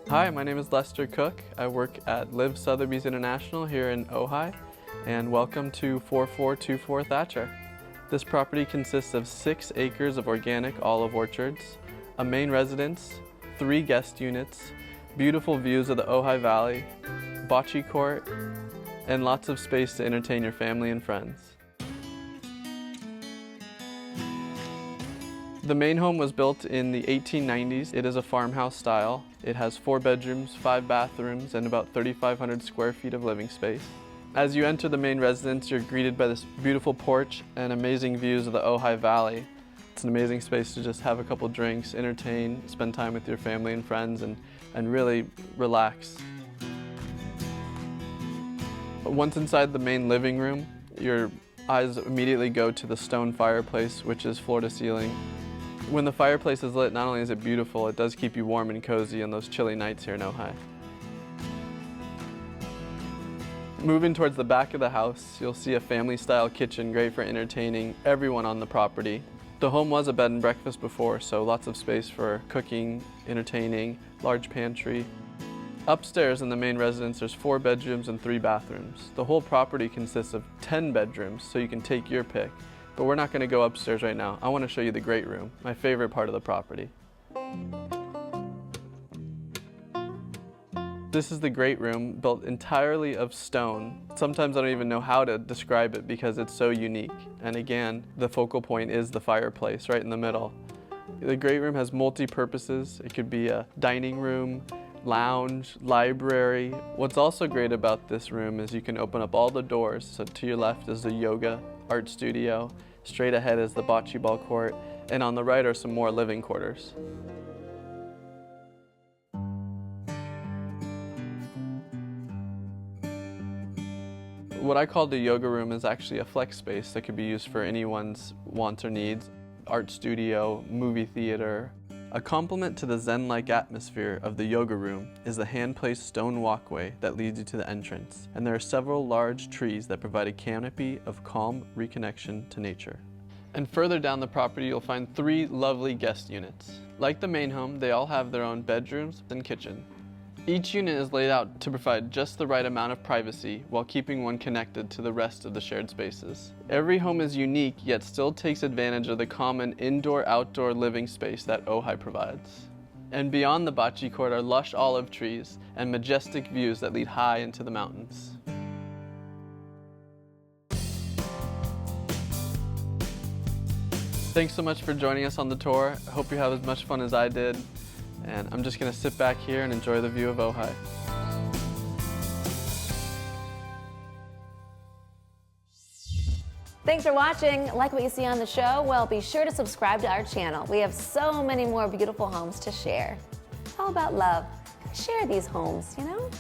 Hi, my name is Lester Cook. I work at Live Sotheby's International here in Ojai, and welcome to 4424 Thatcher. This property consists of 6 acres of organic olive orchards, a main residence, 3 guest units, beautiful views of the Ojai Valley, bocce court, and lots of space to entertain your family and friends. The main home was built in the 1890s. It is a farmhouse style. It has 4 bedrooms, 5 bathrooms, and about 3,500 square feet of living space. As you enter the main residence, you're greeted by this beautiful porch and amazing views of the Ojai Valley. It's an amazing space to just have a couple drinks, entertain, spend time with your family and friends, and really relax. Once inside the main living room, your eyes immediately go to the stone fireplace, which is floor to ceiling. When the fireplace is lit, not only is it beautiful, it does keep you warm and cozy on those chilly nights here in Ojai. Moving towards the back of the house, you'll see a family-style kitchen, great for entertaining everyone on the property. The home was a bed and breakfast before, so lots of space for cooking, entertaining, large pantry. Upstairs in the main residence, there's 4 bedrooms and 3 bathrooms. The whole property consists of 10 bedrooms, so you can take your pick. But we're not going to go upstairs right now. I want to show you the great room, my favorite part of the property. This is the great room, built entirely of stone. Sometimes I don't even know how to describe it because it's so unique. And again, the focal point is the fireplace right in the middle. The great room has multi-purposes. It could be a dining room, lounge, library. What's also great about this room is you can open up all the doors. So to your left is the yoga art studio, straight ahead is the bocce ball court, and on the right are some more living quarters. What I call the yoga room is actually a flex space that could be used for anyone's wants or needs. Art studio, movie theater. A complement to the zen-like atmosphere of the yoga room is the hand-placed stone walkway that leads you to the entrance, and there are several large trees that provide a canopy of calm reconnection to nature. And further down the property, you'll find 3 lovely guest units. Like the main home, they all have their own bedrooms and kitchen. Each unit is laid out to provide just the right amount of privacy while keeping one connected to the rest of the shared spaces. Every home is unique, yet still takes advantage of the common indoor-outdoor living space that Ojai provides. And beyond the bocce court are lush olive trees and majestic views that lead high into the mountains. Thanks so much for joining us on the tour. I hope you have as much fun as I did. And I'm just going to sit back here and enjoy the view of Ojai. Thanks for watching. Like what you see on the show? Well, be sure to subscribe to our channel. We have so many more beautiful homes to share. It's all about love. Share these homes, you know?